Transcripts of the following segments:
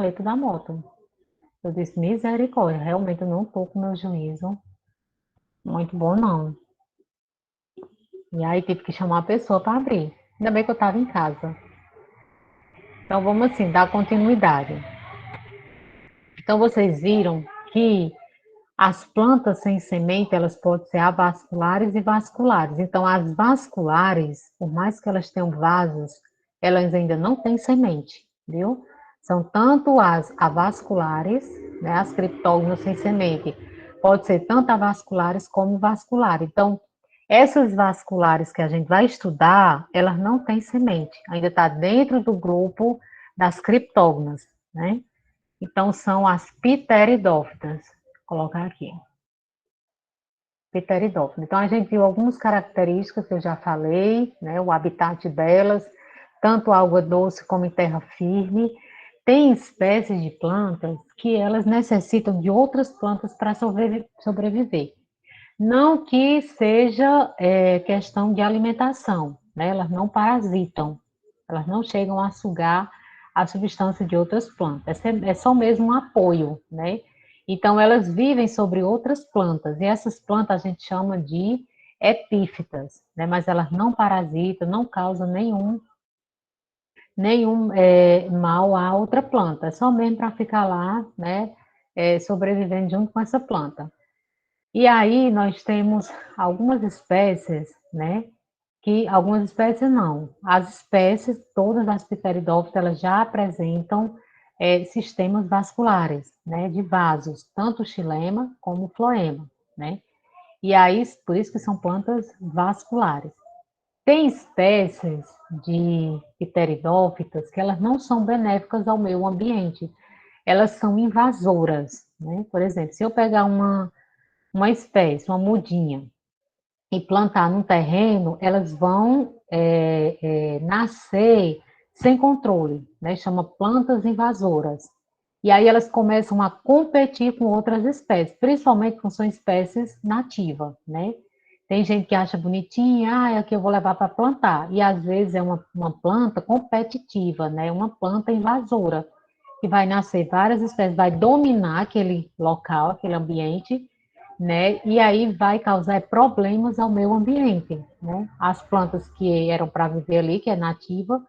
letra da moto. Eu disse, misericórdia, realmente eu não tô com meu juízo muito bom, não. E aí tive que chamar a pessoa para abrir. Ainda bem que eu estava em casa. Então vamos assim, dar continuidade. Então vocês viram que as plantas sem semente, elas podem ser avasculares e vasculares. Então as vasculares, por mais que elas tenham vasos, elas ainda não têm semente, viu? São tanto as avasculares, né, as criptógamas sem semente, pode ser tanto avasculares como vasculares. Então, essas vasculares que a gente vai estudar, elas não têm semente, ainda está dentro do grupo das criptógamas, né? Então, são as pteridófitas. Vou colocar aqui. Pteridófita. Então, a gente viu algumas características que eu já falei, né? O habitat delas, tanto água doce como em terra firme. Tem espécies de plantas que elas necessitam de outras plantas para sobreviver. Não que seja questão de alimentação, né? Elas não parasitam, elas não chegam a sugar a substância de outras plantas, é só mesmo um apoio, né? Então, elas vivem sobre outras plantas, e essas plantas a gente chama de epífitas, né? Mas elas não parasitam, não causam nenhum mal a outra planta, é só mesmo para ficar lá, né? Sobrevivendo junto com essa planta. E aí nós temos algumas espécies, né? Que algumas espécies não. As espécies, todas as pteridófitas, elas já apresentam sistemas vasculares, né? De vasos, tanto xilema como floema, né? E aí, por isso que são plantas vasculares. Tem espécies de pteridófitas que elas não são benéficas ao meio ambiente. Elas são invasoras, né? Por exemplo, se eu pegar uma espécie, uma mudinha, e plantar num terreno, elas vão nascer sem controle, né? Chama plantas invasoras. E aí elas começam a competir com outras espécies, principalmente quando são espécies nativas, né? Tem gente que acha bonitinha, ah, é aqui eu vou levar para plantar. E às vezes é uma planta competitiva, né? Uma planta invasora, que vai nascer várias espécies, vai dominar aquele local, aquele ambiente, né? E aí vai causar problemas ao meio ambiente, né? As plantas que eram para viver ali, que é nativa,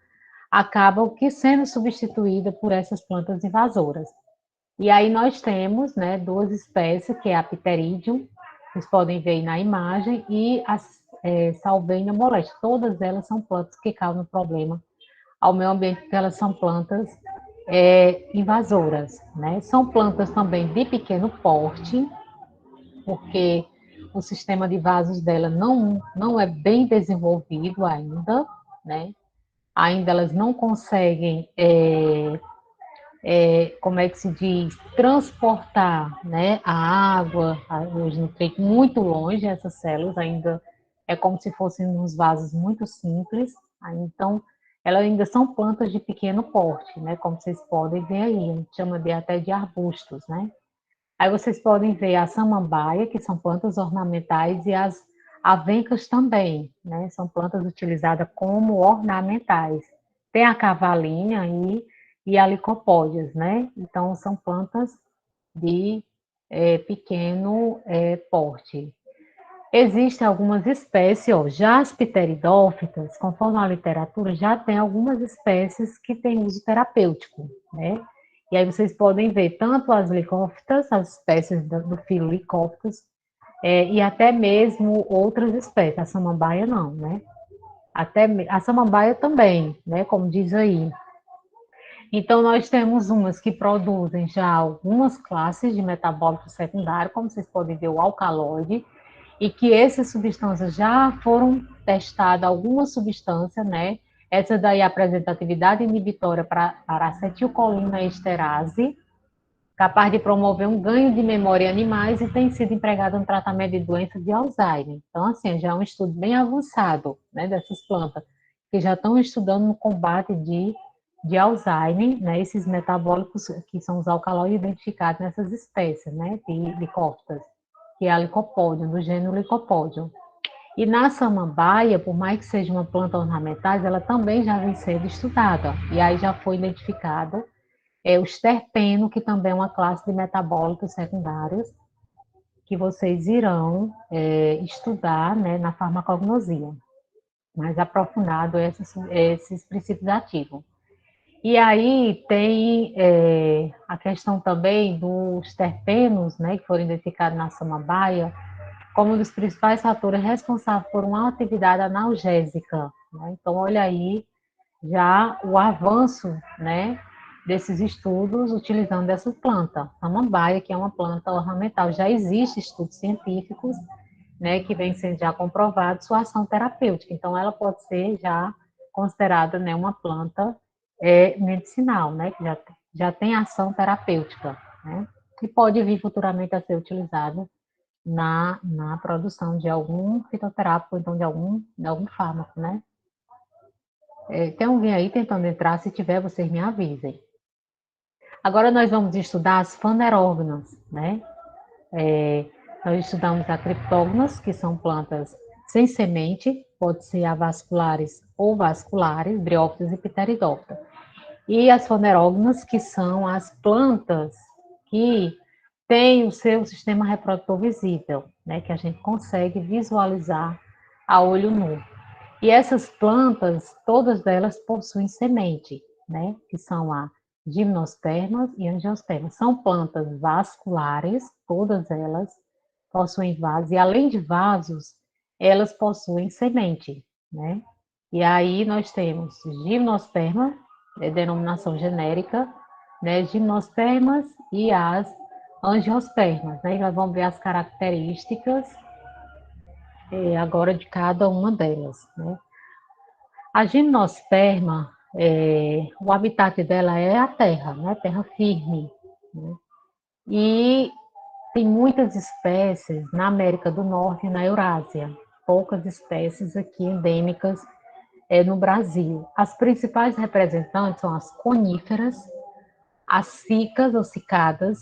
acabam que sendo substituídas por essas plantas invasoras. E aí nós temos, né, duas espécies, que é a Pteridium, vocês podem ver aí na imagem, e a Salvenia moleste. Todas elas são plantas que causam problema ao meio ambiente, porque elas são plantas invasoras, né? São plantas também de pequeno porte, porque o sistema de vasos dela não é bem desenvolvido ainda, né? Ainda elas não conseguem, como é que se diz, transportar, né, a água, os nutrientes muito longe, essas células ainda é como se fossem uns vasos muito simples, então elas ainda são plantas de pequeno porte, né, como vocês podem ver aí, a gente chama até de arbustos, né? Aí vocês podem ver a samambaia, que são plantas ornamentais, e as avencas também, né? São plantas utilizadas como ornamentais. Tem a cavalinha e a licopódias, né? Então, são plantas de pequeno porte. Existem algumas espécies, ó, já as pteridófitas, conforme a literatura, já tem algumas espécies que têm uso terapêutico, né? E aí vocês podem ver tanto as licófitas, as espécies do filo licófitas, e até mesmo outras espécies, a samambaia não, né? Até a samambaia também, né? Como diz aí. Então, nós temos umas que produzem já algumas classes de metabólito secundário, como vocês podem ver, o alcaloide, e que essas substâncias já foram testadas, algumas substâncias, né? Essa daí apresenta atividade inibitória para acetilcolina esterase, capaz de promover um ganho de memória em animais e tem sido empregada no tratamento de doença de Alzheimer. Então, assim, já é um estudo bem avançado, né, dessas plantas, que já estão estudando no combate de Alzheimer, né, esses metabólicos que são os alcaloides identificados nessas espécies, né, de licófitas, que é a Lycopodium, do gênero Lycopodium. E na samambaia, por mais que seja uma planta ornamental, ela também já vem sendo estudada, e aí já foi identificado os terpenos, que também é uma classe de metabólitos secundários, que vocês irão estudar, né, na farmacognosia, mais aprofundado esses princípios ativos. E aí tem a questão também dos terpenos, né, que foram identificados na samambaia, como um dos principais fatores responsáveis por uma atividade analgésica. Né? Então, olha aí já o avanço, né, desses estudos utilizando essa planta. A samambaia, que é uma planta ornamental, já existe estudos científicos, né, que vem sendo já comprovado sua ação terapêutica. Então, ela pode ser já considerada, né, uma planta medicinal, né, que já tem ação terapêutica, né, e pode vir futuramente a ser utilizada na produção de algum fitoterápico, então de algum fármaco, né? Tem alguém aí tentando entrar? Se tiver, vocês me avisem. Agora nós vamos estudar as fanerógamas, né? Nós estudamos a criptógamas, que são plantas sem semente, pode ser avasculares ou vasculares, briófitas e pteridófitas. E as fanerógamas, que são as plantas que têm o seu sistema reprodutor visível, né? Que a gente consegue visualizar a olho nu. E essas plantas, todas elas possuem semente, né? Que são a gimnospermas e angiospermas. São plantas vasculares, todas elas possuem vasos, e além de vasos, elas possuem semente, né? E aí nós temos gimnosperma, denominação genérica, né? Gimnospermas e as angiospermas, né? E nós vamos ver as características agora de cada uma delas, né? A gimnosperma, o habitat dela é a terra, né? Terra firme. Né? E tem muitas espécies na América do Norte e na Eurásia. Poucas espécies aqui endêmicas no Brasil. As principais representantes são as coníferas, as cicas ou cicadas,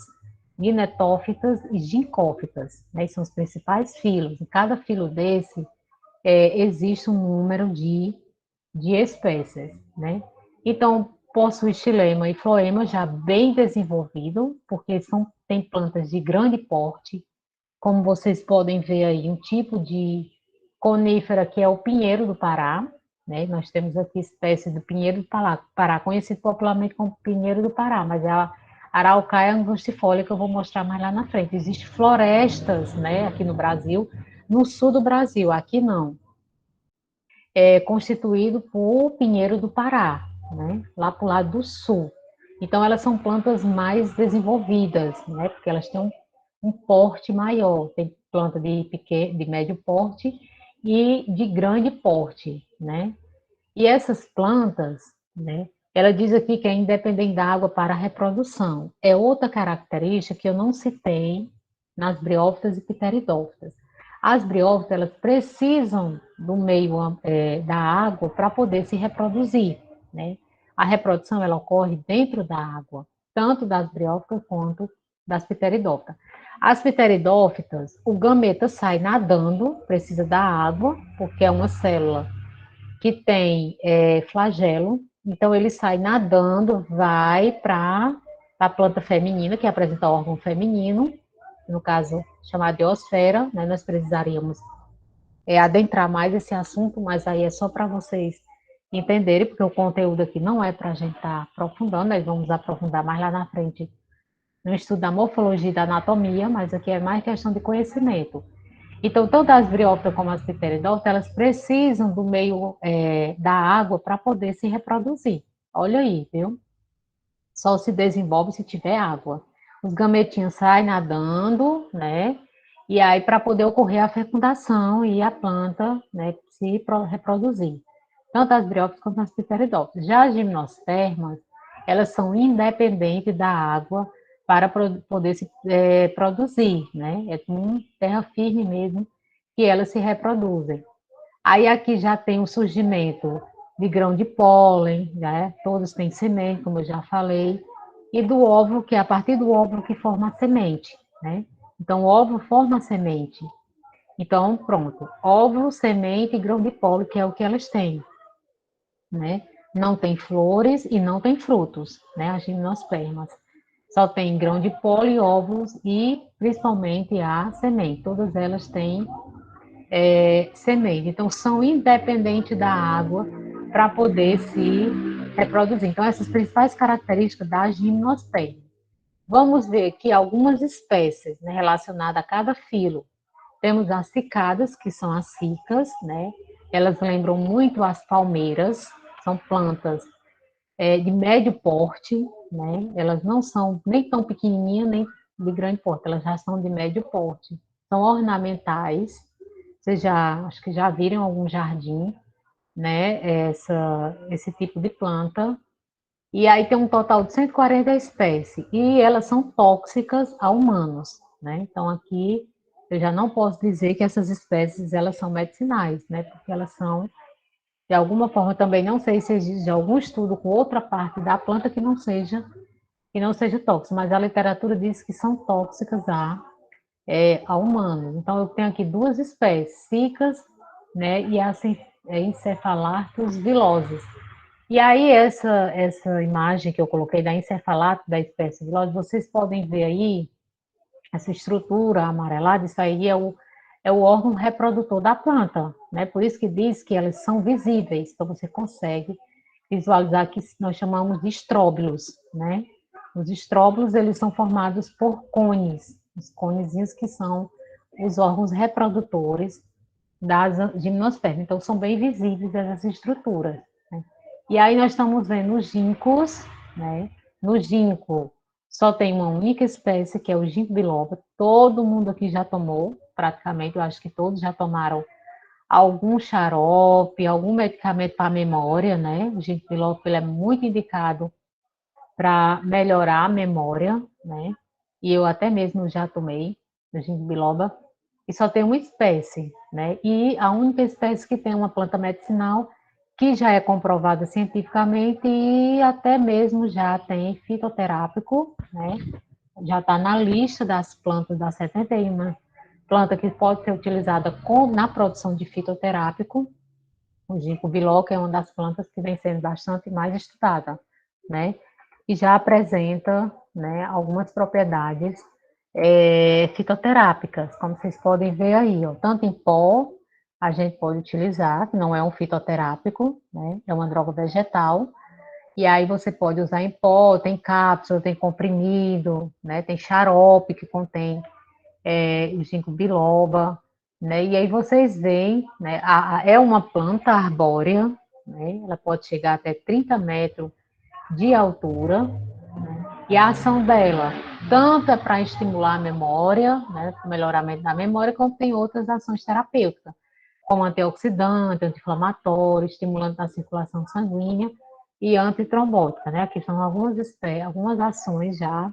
guinetófitas e gincófitas. Né? São os principais filos. Em cada filo desse existe um número de espécies, né? Então, possui xilema e floema já bem desenvolvido, porque tem plantas de grande porte, como vocês podem ver aí, um tipo de conífera que é o pinheiro do Pará, né? Nós temos aqui espécie do pinheiro do Pará, conhecido popularmente como pinheiro do Pará, mas é a Araucaria angustifolia que eu vou mostrar mais lá na frente. Existem florestas, né, aqui no Brasil, no sul do Brasil, aqui não, constituído por pinheiro do Pará, né? Lá para o lado do sul. Então, elas são plantas mais desenvolvidas, né? Porque elas têm um porte maior. Tem planta de médio porte e de grande porte, né? E essas plantas, né? Ela diz aqui que é independente da água para a reprodução. É outra característica que eu não citei nas briófitas e pteridófitas. As briófitas, elas precisam do meio da água para poder se reproduzir, né? A reprodução, ela ocorre dentro da água, tanto das briófitas quanto das pteridófitas. As pteridófitas, o gameta sai nadando, precisa da água, porque é uma célula que tem flagelo, então ele sai nadando, vai para a planta feminina, que apresenta órgão feminino, no caso chamado de osfera, né? Nós precisaríamos adentrar mais esse assunto, mas aí é só para vocês entenderem, porque o conteúdo aqui não é para a gente estar aprofundando, nós vamos aprofundar mais lá na frente no estudo da morfologia e da anatomia, mas aqui é mais questão de conhecimento. Então, tanto as briófitas como as pteridófitas, elas precisam do meio da água para poder se reproduzir. Olha aí, viu? Só se desenvolve se tiver água. Os gametinhos saem nadando, né? E aí, para poder ocorrer a fecundação e a planta, né, se reproduzir. Tanto as briófitas quanto as pteridófitas. Já as gimnospermas, elas são independentes da água para poder se produzir, né? É com terra firme mesmo que elas se reproduzem. Aí aqui já tem o surgimento de grão de pólen, né? Todos têm semente, como eu já falei, e do óvulo, que é a partir do óvulo que forma a semente, né? Então, o óvulo forma a semente. Então, pronto, óvulo, semente e grão de pólen, que é o que elas têm, né? não tem flores e não tem frutos, né? As gimnospermas. Só tem grão de pólen, óvulos e principalmente a semente. Todas elas têm semente. Então, são independentes da água para poder se reproduzir. Então, essas principais características da gimnosperma. Vamos ver que algumas espécies, né, relacionadas a cada filo. Temos as cicadas, que são as cicas, né? Elas lembram muito as palmeiras, são plantas de médio porte, né? Elas não são nem tão pequenininhas, nem de grande porte, elas já são de médio porte. São ornamentais, vocês já, acho que já viram em algum jardim, né? Esse tipo de planta. E aí tem um total de 140 espécies, e elas são tóxicas a humanos, né? Então aqui eu já não posso dizer que essas espécies elas são medicinais, né? Porque elas são, de alguma forma, também não sei se existe algum estudo com outra parte da planta que não seja tóxica, mas a literatura diz que são tóxicas a humanos. Então eu tenho aqui duas espécies, cicas, né? E a encefalartos viloses. E aí, essa imagem que eu coloquei da encefalato da espécie vilose, vocês podem ver aí, essa estrutura amarelada, isso aí é o órgão reprodutor da planta, né? Por isso que diz que elas são visíveis, então você consegue visualizar que nós chamamos de estróbilos, né? Os estróbilos, eles são formados por cones, os conezinhos que são os órgãos reprodutores das gimnospermas, então são bem visíveis essas estruturas, né? E aí nós estamos vendo os ginkgos, né? No ginkgo só tem uma única espécie, que é o ginkgo biloba. Todo mundo aqui já tomou, praticamente, eu acho que todos já tomaram algum xarope, algum medicamento para a memória, né? O ginkgo biloba ele é muito indicado para melhorar a memória, né? E eu até mesmo já tomei o ginkgo biloba. E só tem uma espécie, né? E a única espécie que tem uma planta medicinal que já é comprovada cientificamente e até mesmo já tem fitoterápico, né? Já está na lista das plantas, das 71 planta que pode ser utilizada na produção de fitoterápico. O ginkgo biloba é uma das plantas que vem sendo bastante mais estudada, né? E já apresenta, né, algumas propriedades fitoterápicas, como vocês podem ver aí, ó, tanto em pó, a gente pode utilizar, que não é um fitoterápico, né, é uma droga vegetal, e aí você pode usar em pó, tem cápsula, tem comprimido, né, tem xarope que contém o ginkgo biloba, né, e aí vocês veem, né, é uma planta arbórea, né, ela pode chegar até 30 metros de altura, e a ação dela, tanto é para estimular a memória, né, o melhoramento da memória, como tem outras ações terapêuticas, como antioxidante, anti-inflamatório, estimulante da circulação sanguínea e antitrombótica, né? Aqui são algumas ações já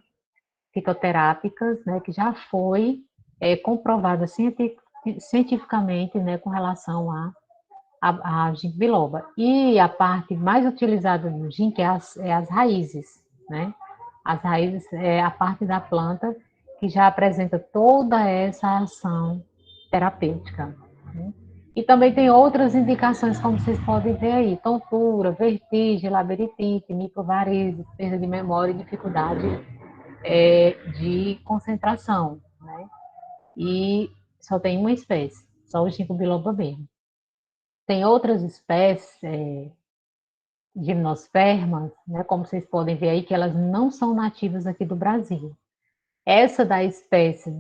fitoterápicas, né, que já foi comprovada cientificamente, né, com relação a ginkgo biloba. E a parte mais utilizada do ginkgo é as raízes, né? As raízes é a parte da planta que já apresenta toda essa ação terapêutica, né? E também tem outras indicações, como vocês podem ver aí, tontura, vertigem, labirintite, microvarizes, perda de memória e dificuldade de concentração, né? E só tem uma espécie, só o ginkgo biloba mesmo. Tem outras espécies gimnospermas, né, como vocês podem ver aí, que elas não são nativas aqui do Brasil. Essa da espécie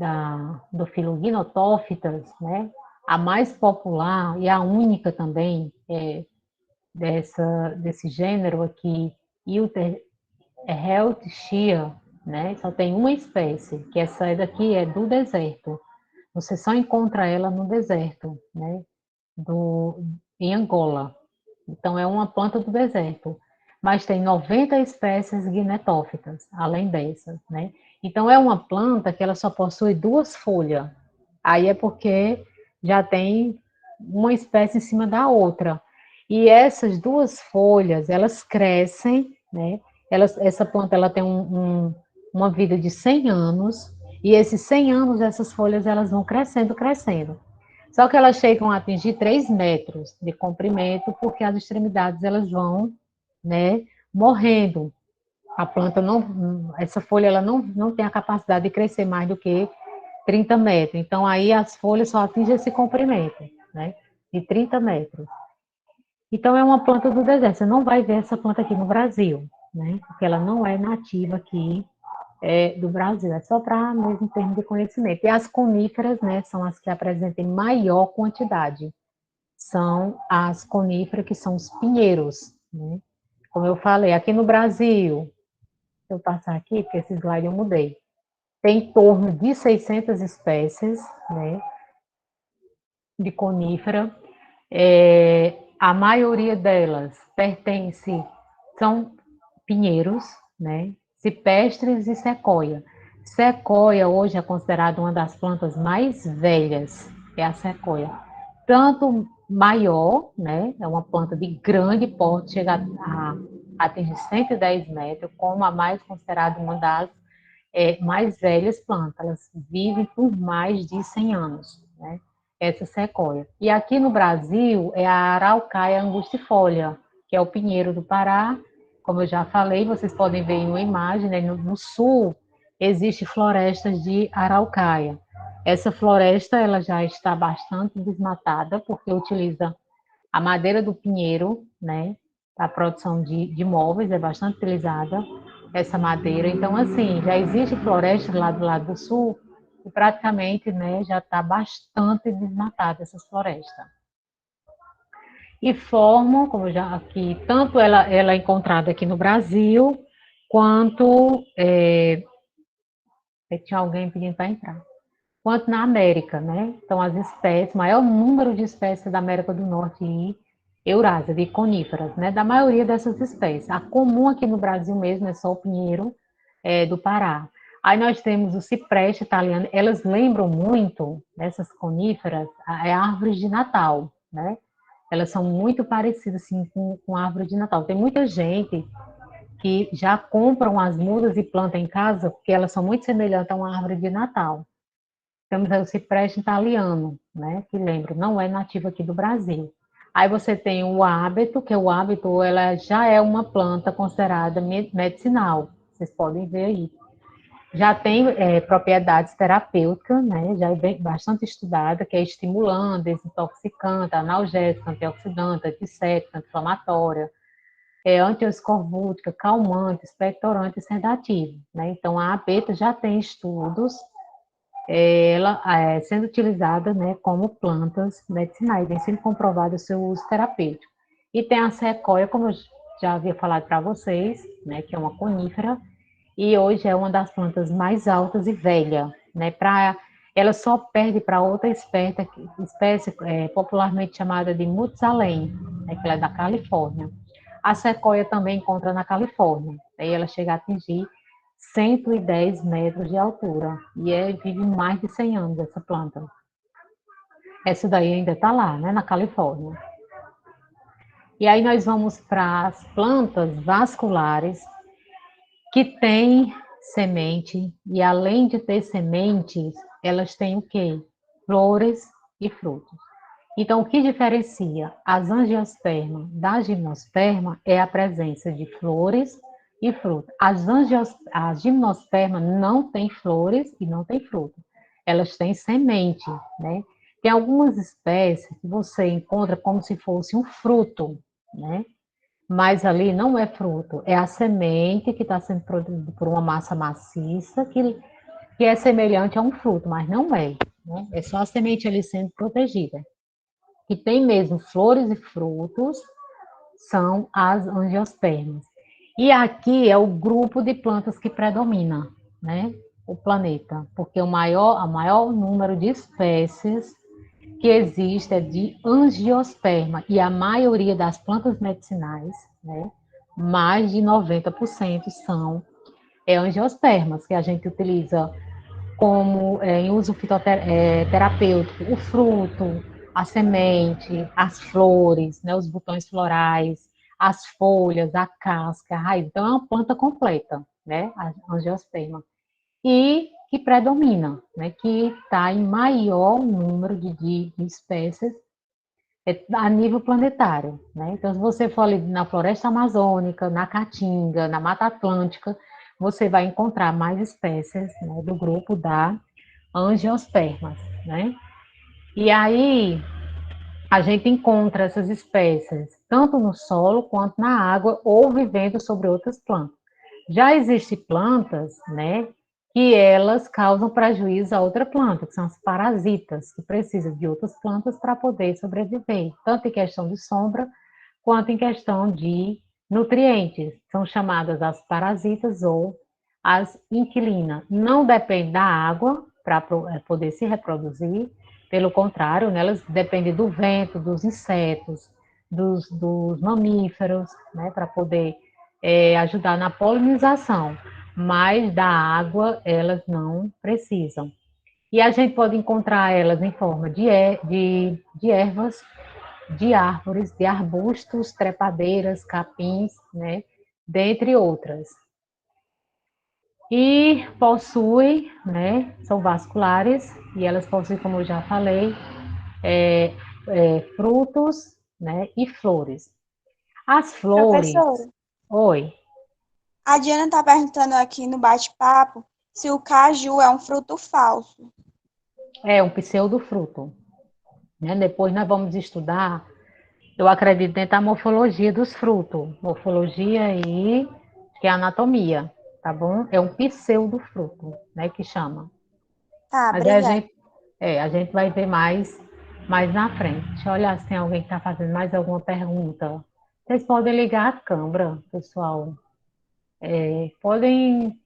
do filo Gynotophytas, né, a mais popular e a única também desse gênero aqui, Heltschia, né, só tem uma espécie, que essa daqui é do deserto. Você só encontra ela no deserto, né, em Angola. Então, é uma planta do deserto. Mas tem 90 espécies guinetófitas, além dessas, né? Então, é uma planta que ela só possui duas folhas. Aí é porque já tem uma espécie em cima da outra. E essas duas folhas, elas crescem, né? Essa planta ela tem uma vida de 100 anos, e esses 100 anos, essas folhas, elas vão crescendo, crescendo. Só que elas chegam a atingir 3 metros de comprimento, porque as extremidades elas vão né, morrendo. A planta não, essa folha ela não tem a capacidade de crescer mais do que 30 metros. Então, aí as folhas só atingem esse comprimento, né, de 30 metros. Então, é uma planta do deserto. Você não vai ver essa planta aqui no Brasil, né, porque ela não é nativa aqui do Brasil. É só para mesmo termo de conhecimento. E as coníferas, né, são as que apresentam maior quantidade. São as coníferas que são os pinheiros, né? Como eu falei, aqui no Brasil, se eu passar aqui, porque esse slide eu mudei, tem em torno de 600 espécies, né, de conífera. A maioria delas pertence, são pinheiros, né, cipestres e sequoia. Sequoia hoje é considerada uma das plantas mais velhas, é a sequoia. Tanto maior, né, é uma planta de grande porte, chega a atingir 110 metros, como a mais considerada uma das mais velhas plantas, elas vivem por mais de 100 anos, né? Essa sequoia. E aqui no Brasil é a araucaria angustifolia, que é o pinheiro do Pará. Como eu já falei, vocês podem ver em uma imagem, né? No sul existe florestas de araucaria. Essa floresta ela já está bastante desmatada porque utiliza a madeira do pinheiro, né? A produção de móveis é bastante utilizada essa madeira. Então, assim, já existe floresta lá do lado do sul e praticamente, né, já está bastante desmatada essas florestas. E formam, como já aqui, tanto ela é encontrada aqui no Brasil, quanto tinha alguém pedindo para entrar, quanto na América, né? Então, as espécies, maior número de espécies da América do Norte e Eurásia, de coníferas, né? Da maioria dessas espécies. A comum aqui no Brasil mesmo é só o pinheiro do Pará. Aí nós temos o cipreste italiano, elas lembram muito, essas coníferas, árvores de Natal, né? Elas são muito parecidas, assim, com árvore de Natal. Tem muita gente que já compram as mudas e planta em casa, porque elas são muito semelhantes a uma árvore de Natal. Temos aí o cipreste italiano, né, que lembro, não é nativo aqui do Brasil. Aí você tem o hábito, que o hábito ela já é uma planta considerada medicinal, vocês podem ver aí. Já tem propriedades terapêuticas, né, já é bastante estudada, que é estimulante, desintoxicante, analgésica, antioxidante, antisséptica, anti-inflamatória, antiescorbútica, calmante, expectorante e sedativo. Né? Então, a abeta já tem estudos ela sendo utilizada, né, como plantas medicinais, vem sendo comprovado o seu uso terapêutico. E tem a sequoia, como eu já havia falado para vocês, né, que é uma conífera, e hoje é uma das plantas mais altas e velha, né, ela só perde para outra espécie popularmente chamada de Mutsalem, né, que ela é da Califórnia. A sequoia também encontra na Califórnia, aí ela chega a atingir 110 metros de altura. E vive mais de 100 anos essa planta. Essa daí ainda está lá, né, na Califórnia. E aí nós vamos para as plantas vasculares, que têm semente, e além de ter sementes, elas têm o quê? Flores e frutos. Então, o que diferencia as angiospermas da gimnosperma é a presença de flores e frutos. A gimnosperma não tem flores e não tem fruto. Elas têm semente, né? Tem algumas espécies que você encontra como se fosse um fruto, né? Mas ali não é fruto, é a semente que está sendo produzida por uma massa maciça que é semelhante a um fruto, mas não é, né? É só a semente ali sendo protegida. Que tem mesmo flores e frutos, são as angiospermas. E aqui é o grupo de plantas que predomina, né? O planeta, porque o maior número de espécies que existe é de angiosperma, e a maioria das plantas medicinais, né? Mais de 90% são angiospermas, que a gente utiliza como em uso fitoterapêutico, o fruto, a semente, as flores, né, os botões florais, as folhas, a casca, a raiz. Então, é uma planta completa, né, a angiosperma. E que predomina, né, que está em maior número de espécies a nível planetário, né? Então, se você for ali na floresta amazônica, na caatinga, na Mata Atlântica, você vai encontrar mais espécies, né, do grupo da angiospermas, né? E aí a gente encontra essas espécies tanto no solo quanto na água ou vivendo sobre outras plantas. Já existem plantas, né, que elas causam prejuízo a outra planta, que são as parasitas, que precisam de outras plantas para poder sobreviver, tanto em questão de sombra quanto em questão de nutrientes. São chamadas as parasitas ou as inquilinas. Não depende da água para poder se reproduzir, pelo contrário, né, elas dependem do vento, dos insetos, dos mamíferos, né, para poder ajudar na polinização, mas da água elas não precisam. E a gente pode encontrar elas em forma de ervas, de árvores, de arbustos, trepadeiras, capins, né, dentre outras. E possui, né, são vasculares, e elas possuem, como eu já falei, é, frutos, né, e flores. As flores, Professora, oi, a Diana está perguntando aqui no bate-papo se o caju é um fruto falso. é um pseudofruto, né? Depois nós vamos estudar, eu acredito dentro da morfologia dos frutos, morfologia e que é anatomia, tá bom? É um pseudofruto, né, que chama. Tá, Mas aí obrigada. a gente vai ver mais na frente. Deixa eu olhar se tem alguém que está fazendo mais alguma pergunta. Vocês podem ligar a câmera, pessoal. Podem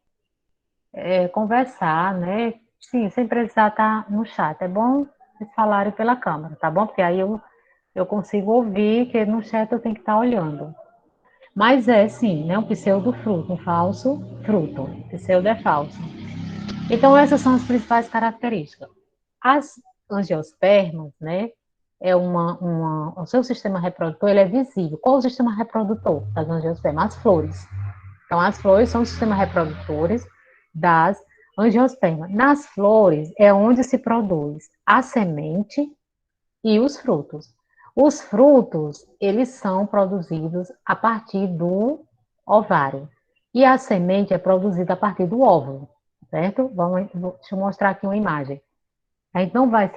conversar, né? Sim, sem precisar estar no chat. É bom vocês falarem pela câmera, tá bom? Porque aí eu consigo ouvir, que no chat eu tenho que estar olhando. Mas é sim, né? Um pseudo fruto, um falso fruto. Pseudo é falso. Então, essas são as principais características. As angiospermas, né? O seu sistema reprodutor ele é visível. Qual é o sistema reprodutor das angiospermas? As flores. Então, as flores são os sistemas reprodutores das angiospermas. Nas flores é onde se produz a semente e os frutos. Os frutos, eles são produzidos a partir do ovário. E a semente é produzida a partir do óvulo, certo? Deixa eu mostrar aqui uma imagem. A gente não vai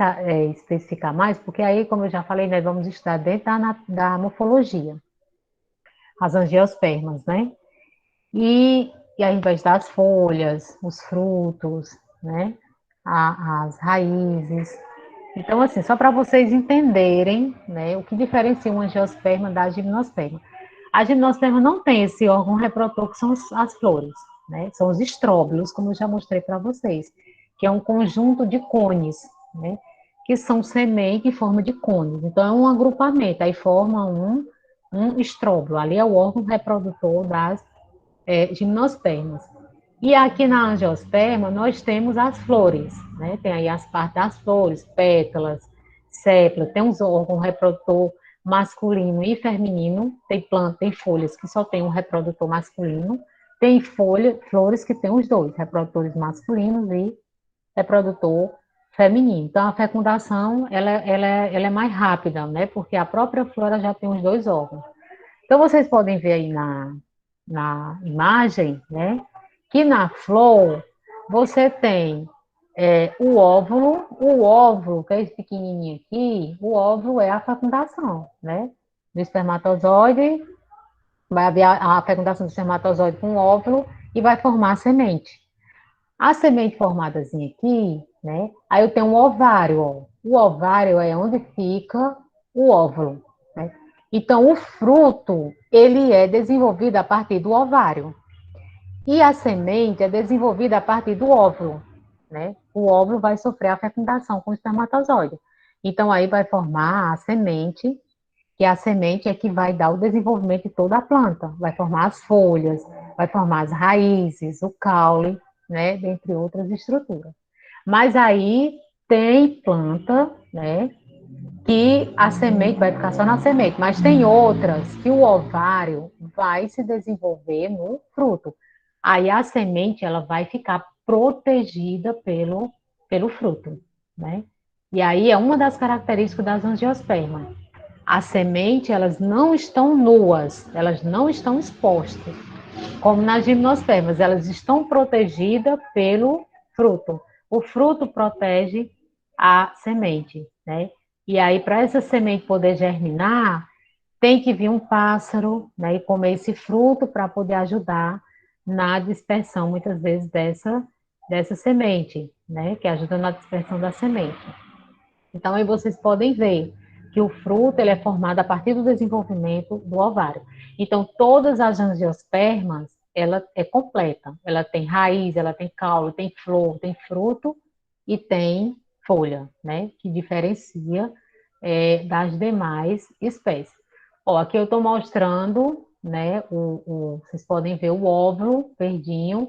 especificar mais, porque aí, como eu já falei, nós vamos estudar dentro da morfologia, as angiospermas, né? E a gente vai estudar as folhas, os frutos, né? As raízes. Então, assim, só para vocês entenderem, né, o que diferencia uma angiosperma da gimnosperma. A gimnosperma não tem esse órgão reprodutor que são as flores, né? São os estróbilos, como eu já mostrei para vocês, que é um conjunto de cones, né? Que são semente em forma de cones. Então, é um agrupamento, aí forma um estróbilo. Ali é o órgão reprodutor das gimnospermas. E aqui na angiosperma, nós temos as flores, né? Tem aí as partes das flores, pétalas, sépala, tem uns órgãos reprodutor masculino e feminino, tem planta, tem folhas que só tem um reprodutor masculino, tem flores que tem os dois, reprodutores masculinos e reprodutor feminino. Então, a fecundação, ela é mais rápida, né? Porque a própria flora já tem os dois órgãos. Então, vocês podem ver aí na imagem, né? Que na flor você tem o óvulo, que é esse pequenininho aqui, o óvulo é a fecundação, né? Do espermatozoide, vai haver a fecundação do espermatozoide com o óvulo e vai formar a semente. A semente formadazinha aqui, né? Aí eu tenho um ovário, ó. O ovário é onde fica o óvulo, né? Então, o fruto, ele é desenvolvido a partir do ovário. E a semente é desenvolvida a partir do óvulo, né? O óvulo vai sofrer a fecundação com o espermatozoide. Então, aí vai formar a semente, que a semente é que vai dar o desenvolvimento de toda a planta. Vai formar as folhas, vai formar as raízes, o caule, né? Dentre outras estruturas. Mas aí tem planta, né? Que a semente vai ficar só na semente, mas tem outras que o ovário vai se desenvolver no fruto. Aí a semente ela vai ficar protegida pelo fruto, né? E aí é uma das características das angiospermas. A semente, elas não estão nuas, elas não estão expostas, como nas gimnospermas, elas estão protegidas pelo fruto. O fruto protege a semente, né? E aí, para essa semente poder germinar, tem que vir um pássaro, né, e comer esse fruto para poder ajudar na dispersão, muitas vezes, dessa semente, né, que ajuda na dispersão da semente. Então, aí vocês podem ver que o fruto ele é formado a partir do desenvolvimento do ovário. Então, todas as angiospermas, ela é completa. Ela tem raiz, ela tem caule, tem flor, tem fruto e tem folha, né? Que diferencia das demais espécies. Ó, aqui eu estou mostrando, né? Vocês podem ver o óvulo verdinho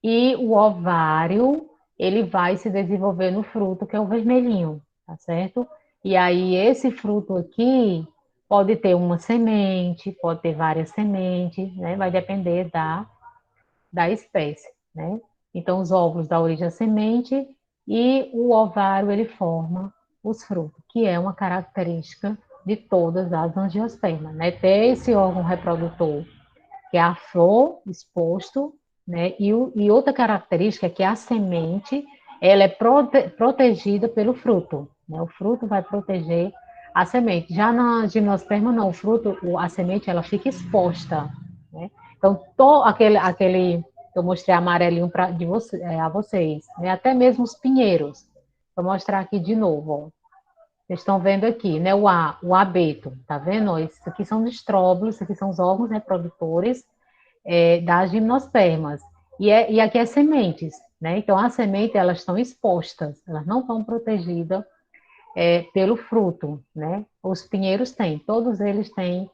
e o ovário, ele vai se desenvolver no fruto, que é o vermelhinho, tá certo? E aí, esse fruto aqui pode ter uma semente, pode ter várias sementes, né? Vai depender da espécie, né? Então, os óvulos dão origem à semente e o ovário, ele forma os frutos, que é uma característica de todas as angiospermas, né? Ter esse órgão reprodutor, que é a flor exposto, né? E outra característica é que a semente, ela é protegida pelo fruto, né? O fruto vai proteger a semente. Já na gimnosperma, não, o fruto, a semente, ela fica exposta, né? Então, aquele que eu mostrei amarelinho a vocês, né? Até mesmo os pinheiros. Vou mostrar aqui de novo, ó. Vocês estão vendo aqui, né? O abeto, tá vendo? Isso aqui são os estróbilos, isso aqui são os órgãos reprodutores das gimnospermas. E aqui é sementes, né? Então, as sementes, elas estão expostas, elas não estão protegidas pelo fruto, né? Os pinheiros têm, todos eles têm,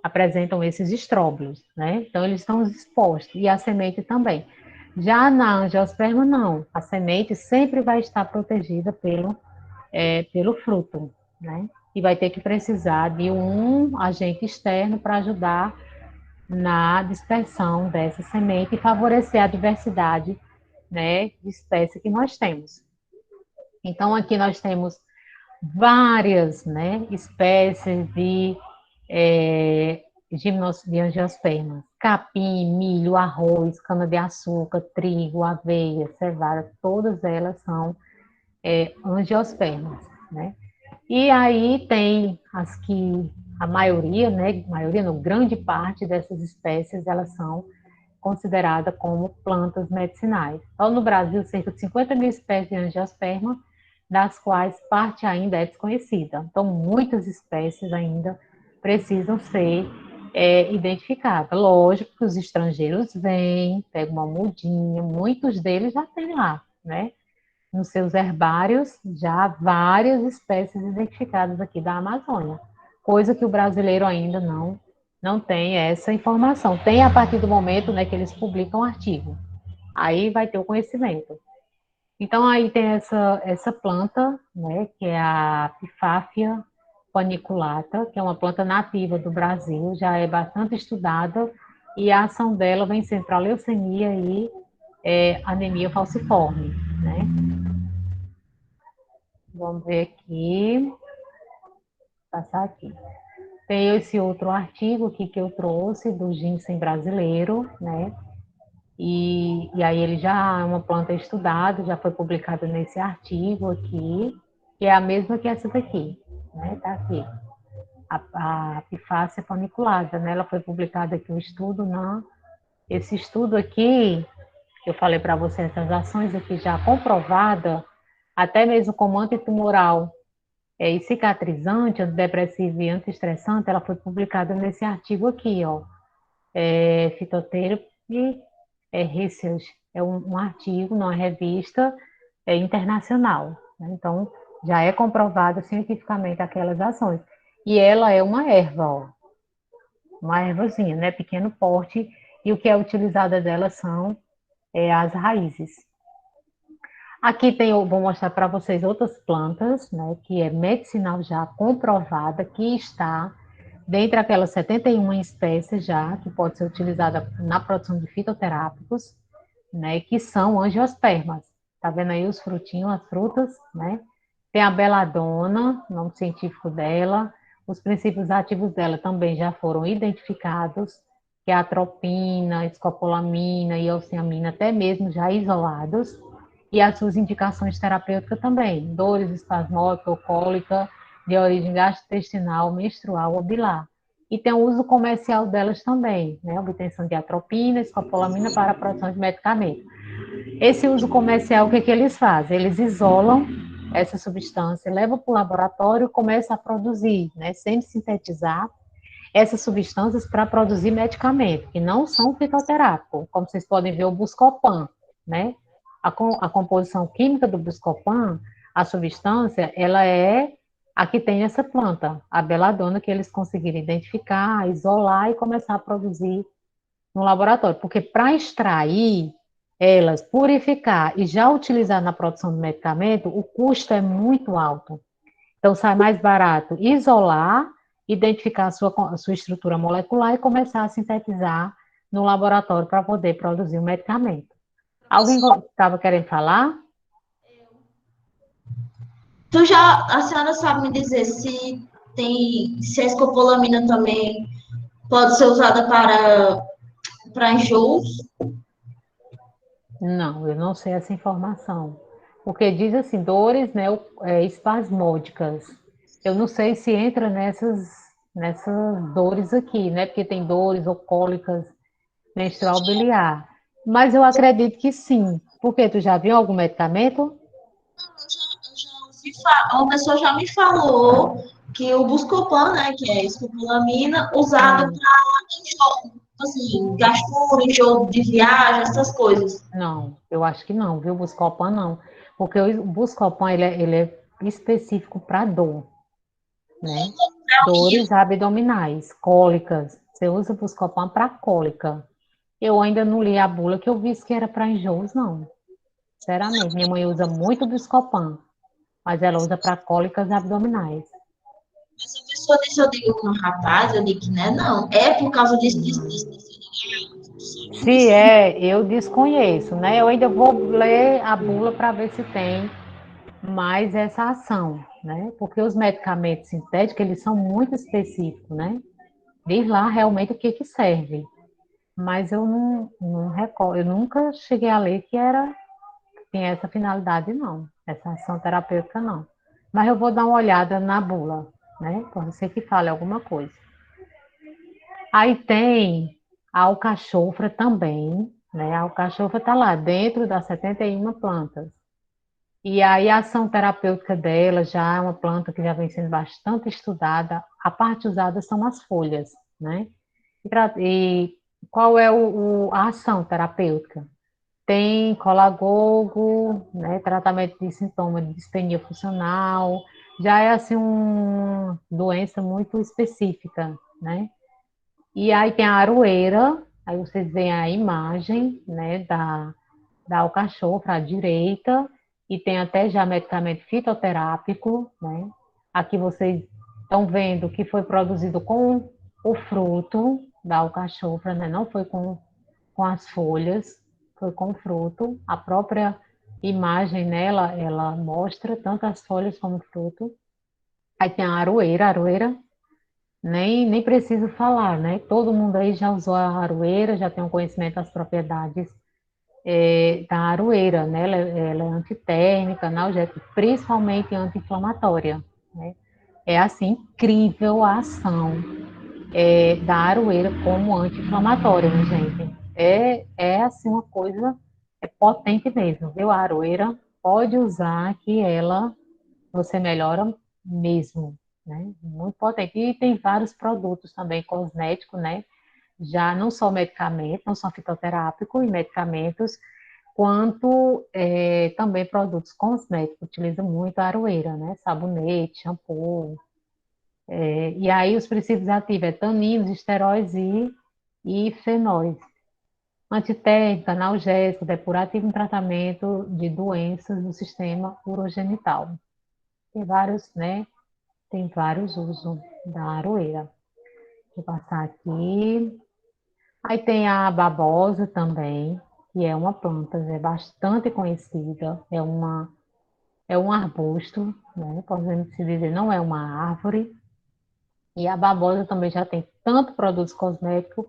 apresentam esses estróbilos, né? Então, eles estão expostos, e a semente também. Já na angiosperma, não. A semente sempre vai estar protegida pelo fruto, né? E vai ter que precisar de um agente externo para ajudar na dispersão dessa semente e favorecer a diversidade, né, de espécies que nós temos. Então, aqui nós temos várias, né, espécies de angiospermas. Capim, milho, arroz, cana-de-açúcar, trigo, aveia, cevada, todas elas são angiospermas, né? E aí tem as que a maioria, né, maioria, não, grande parte dessas espécies, elas são consideradas como plantas medicinais. Então, no Brasil, cerca de 50 mil espécies de angiosperma, das quais parte ainda é desconhecida. Então, muitas espécies ainda precisam ser identificadas. Lógico que os estrangeiros vêm, pegam uma mudinha, muitos deles já têm lá, né? Nos seus herbários, já várias espécies identificadas aqui da Amazônia, coisa que o brasileiro ainda não tem essa informação. Tem a partir do momento, né, que eles publicam artigo. Aí vai ter o conhecimento. Então, aí tem essa planta, né, que é a Pifáfia paniculata, que é uma planta nativa do Brasil, já é bastante estudada, e a ação dela vem sendo para leucemia e anemia falciforme, né? Vamos ver aqui, passar aqui. Tem esse outro artigo aqui que eu trouxe do ginseng brasileiro, né? E aí ele já é uma planta estudada, já foi publicado nesse artigo aqui, que é a mesma que essa daqui, né? Tá aqui. A Pifácia paniculata, né? Ela foi publicada aqui um estudo esse estudo aqui, que eu falei para você, essas ações aqui já comprovada, até mesmo como antitumoral e cicatrizante, antidepressiva e antiestressante, ela foi publicada nesse artigo aqui, ó, Phytotherapy Research, é um artigo numa revista internacional, né? Então, já é comprovada cientificamente aquelas ações. E ela é uma erva, ó, uma ervazinha, né, pequeno porte, e o que é utilizada dela são as raízes. Aqui tem, eu vou mostrar para vocês outras plantas, né, que é medicinal já comprovada, que está dentre aquelas 71 espécies já, que pode ser utilizada na produção de fitoterápicos, né, que são angiospermas. Tá vendo aí os frutinhos, as frutas, né? Tem a beladona, nome científico dela, Os princípios ativos dela também já foram identificados, que é a atropina, escopolamina e oceamina, até mesmo já isolados, e as suas indicações terapêuticas também, dores espasmódicas ou cólica de origem gastrointestinal, menstrual ou bilar. E tem o uso comercial delas também, né? Obtenção de atropina, escopolamina para a produção de medicamentos. Esse uso comercial, o que, que eles fazem? Eles isolam essa substância, levam para o laboratório e começam a produzir, né, sem sintetizar, essas substâncias para produzir medicamento, que não são fitoterápicos, como vocês podem ver o Buscopan, né? A composição química do Buscopan, a substância, ela é a que tem essa planta, a beladona, que eles conseguiram identificar, isolar e começar a produzir no laboratório, porque para extrair elas, purificar e já utilizar na produção do medicamento, o custo é muito alto. Então, sai mais barato isolar, identificar a sua estrutura molecular e começar a sintetizar no laboratório para poder produzir o medicamento. Alguém estava querendo falar? A senhora sabe me dizer se a escopolamina também pode ser usada para enjoos? Não, eu não sei essa informação. Porque diz assim, dores, né, espasmódicas. Eu não sei se entra nessas dores aqui, né? Porque tem dores ou cólicas menstrual biliar. Mas eu acredito que sim. Porque tu já viu algum medicamento? Uma pessoa já me falou que o Buscopan, né, que é escopolamina, usado Hum, para enjoo, assim, gastura, enjoo de viagem, essas coisas. não, eu acho que não, viu? Buscopan não. Porque o Buscopan, ele é específico para dor, né? Dores abdominais, cólicas. Você usa o Buscopan para cólica. Eu ainda não li a bula que eu vi que era para enjoos, não. Sinceramente, minha mãe usa muito Buscopan, mas ela usa para cólicas abdominais. Essa pessoa disse, eu digo, não, rapaz, eu digo que não é não. É por causa Não. disso. Se é, eu desconheço, né? Eu ainda vou ler a bula para ver se tem mais essa ação, né? Porque os medicamentos sintéticos, eles são muito específicos, né? Diz lá realmente o que que serve. Mas eu não recordo, eu nunca cheguei a ler que tinha essa finalidade, não. Essa ação terapêutica, não. Mas eu vou dar uma olhada na bula, né? Pode ser que fale alguma coisa. Aí tem a alcachofra também, né? A alcachofra está lá dentro das 71 plantas. E aí a ação terapêutica dela já é uma planta que já vem sendo bastante estudada. A parte usada são as folhas, né? E qual é a ação terapêutica? Tem colagogo, né? Tratamento de sintomas de dispenia funcional. Já é assim uma doença muito específica, né? E aí tem a aroeira, aí vocês veem a imagem, né, da alcachofra à direita, e tem até já medicamento fitoterápico, né? Aqui vocês estão vendo que foi produzido com o fruto da alcachofra, né? Não foi com as folhas, foi com o fruto. A própria imagem nela, ela mostra tanto as folhas como o fruto. Aí tem a aroeira nem preciso falar, né? Todo mundo aí já usou a aroeira, já tem um conhecimento das propriedades da aroeira, né? Ela é antitérmica, analgésica, principalmente anti-inflamatória, né? É assim incrível a ação da aroeira como anti-inflamatória, né, gente? É assim uma coisa potente mesmo, viu? A aroeira pode usar que ela você melhora mesmo, né? Muito potente. E tem vários produtos também cosméticos, né? Já não só medicamentos, não só fitoterápicos e medicamentos, quanto também produtos cosméticos. Utiliza muito a aroeira, né? Sabonete, shampoo. E aí os princípios ativos é taninos, esteróis e fenóis. Antitérmico, analgésico, depurativo em tratamento de doenças do sistema urogenital. Tem vários, né? Tem vários usos da aroeira. Vou passar aqui. Aí tem a babosa também, que é uma planta, é bastante conhecida. É um arbusto, né? Podemos se dizer, não é uma árvore. E a babosa também já tem tanto produtos cosméticos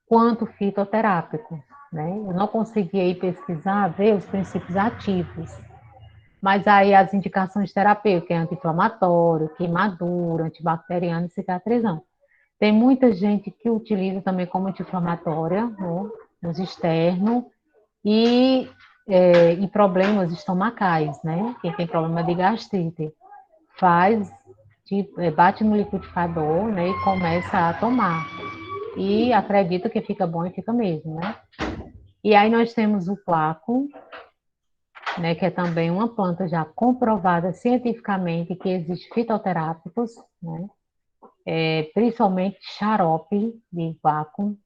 quanto fitoterápicos, né? Eu não consegui aí pesquisar, ver os princípios ativos, mas aí as indicações terapêuticas, é anti-inflamatório, queimadura, antibacteriano e cicatrizante. Tem muita gente que utiliza também como anti-inflamatória, né, nos externos, e, e problemas estomacais, né? Quem tem problema de gastrite, faz, tipo, bate no liquidificador, né, e começa a tomar. E acredita que fica bom e fica mesmo, né? E aí nós temos o placo, né, que é também uma planta já comprovada cientificamente que existe fitoterápicos, né, principalmente xarope de vácuo,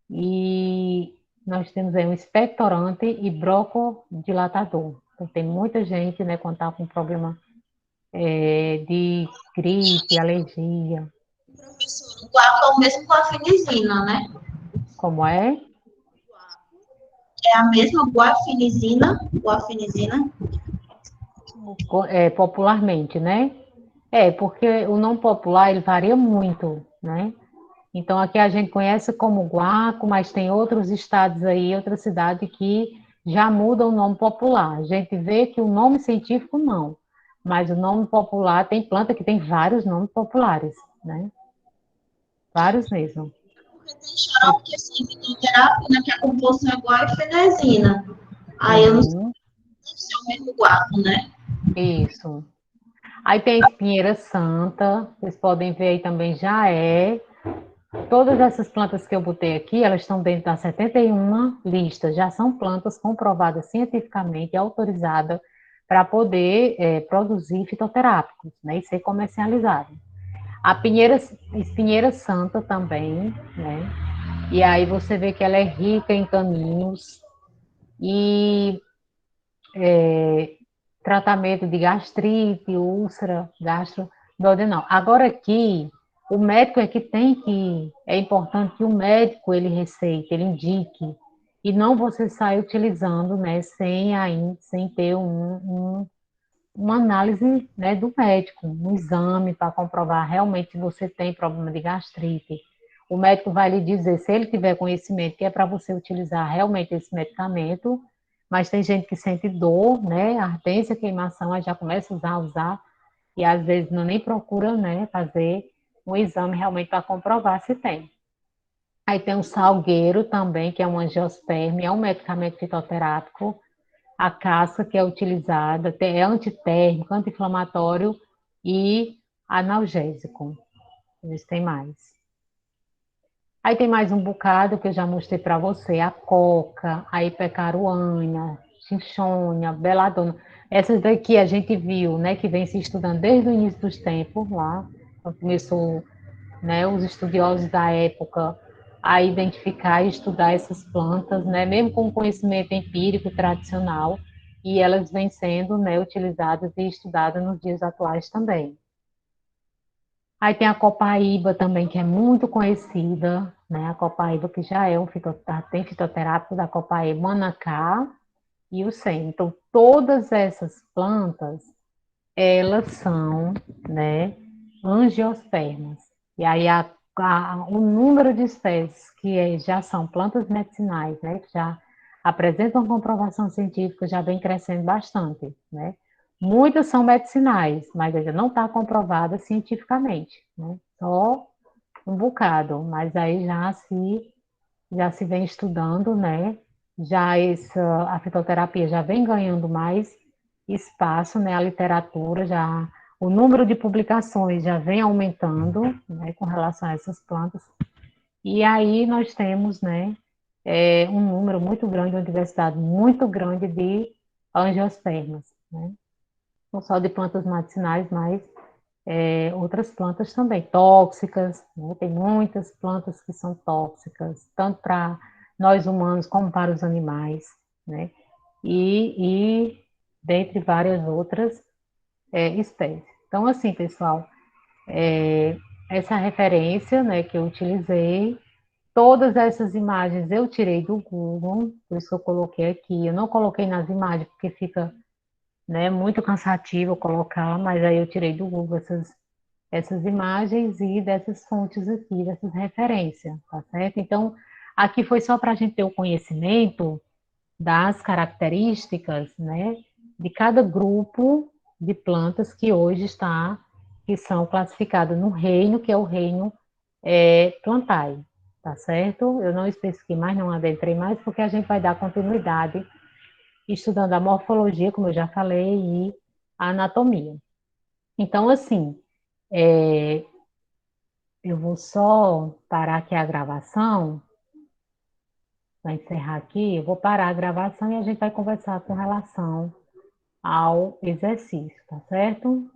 e nós temos aí um expectorante e broncodilatador. Então, tem muita gente, né, quando está com problema de gripe, alergia, Professor, o guaco é o mesmo com a finisina, né? como é? É a mesma guafinizina. Popularmente, né? Porque o não popular, ele varia muito, né? Então, aqui a gente conhece como guaco, mas tem outros estados aí, outras cidades que já mudam o nome popular. A gente vê que o nome científico não, mas o nome popular tem planta que tem vários nomes populares, né? Vários mesmo. Porque tem xarope que é assim, fitoterápico, né? Que a composição é guaifenesina. Aí eu não sei Uhum, se é o mesmo guaco, né? isso. Aí tem a espinheira santa, vocês podem ver aí também já é. Todas essas plantas que eu botei aqui, elas estão dentro das 71 listas, já são plantas comprovadas cientificamente e autorizadas para poder produzir fitoterápicos, né, e ser comercializado. A espinheira santa também, né, e aí você vê que ela é rica em taninos e tratamento de gastrite, úlcera, gastroduodenal. Agora aqui, o médico é que tem que, é importante que o médico ele receite, ele indique, e não você sair utilizando, né, sem ter uma análise, né, do médico, um exame para comprovar realmente se você tem problema de gastrite. O médico vai lhe dizer, se ele tiver conhecimento, que é para você utilizar realmente esse medicamento, mas tem gente que sente dor, né, ardência, queimação, aí já começa a usar, e às vezes não nem procura, né, fazer um exame realmente para comprovar se tem. Aí tem o salgueiro também, que é um angiosperme, é um medicamento fitoterápico, a casca que é utilizada é antitérmico, anti-inflamatório e analgésico. Existem mais. Aí tem mais um bocado que eu já mostrei para você, a coca, a ipecaruânia, chinchônia, beladona. Essas daqui a gente viu, né, que vem se estudando desde o início dos tempos lá, quando começou, né, os estudiosos da época a identificar e estudar essas plantas, né, mesmo com conhecimento empírico tradicional, e elas vêm sendo, né, utilizadas e estudadas nos dias atuais também. Aí tem a copaíba também, que é muito conhecida, né, a copaíba que já é tem fitoterápico da copaíba, manacá e o sem. Então, todas essas plantas, elas são, né, angiospermas. E aí o número de espécies já são plantas medicinais, né, que já apresentam comprovação científica, já vem crescendo bastante, né? Muitas são medicinais, mas ainda não está comprovada cientificamente, né? Só um bocado, mas aí já se vem estudando, né? A fitoterapia já vem ganhando mais espaço, né? A literatura já, o número de publicações já vem aumentando, né? Com relação a essas plantas. E aí nós temos, né? Um número muito grande, uma diversidade muito grande de angiospermas, né? Não só de plantas medicinais, mas outras plantas também tóxicas, né? Tem muitas plantas que são tóxicas, tanto para nós humanos como para os animais, né? E dentre várias outras espécies. Então, assim, pessoal, essa referência, né, que eu utilizei, todas essas imagens eu tirei do Google, por isso que eu coloquei aqui. Eu não coloquei nas imagens porque fica, né, muito cansativo colocar, mas aí eu tirei do Google essas essas imagens e dessas fontes aqui, dessas referências, tá certo? Então, aqui foi só para a gente ter o conhecimento das características, né, de cada grupo de plantas que hoje que são classificadas no reino, que é o reino Plantae, tá certo? Eu não especifiquei mais, não adentrei mais, porque a gente vai dar continuidade estudando a morfologia, como eu já falei, e a anatomia. Então, assim, é, eu vou só parar aqui a gravação, vai encerrar aqui, eu vou parar a gravação e a gente vai conversar com relação ao exercício, tá certo?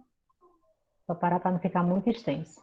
Só parar para não ficar muito extenso.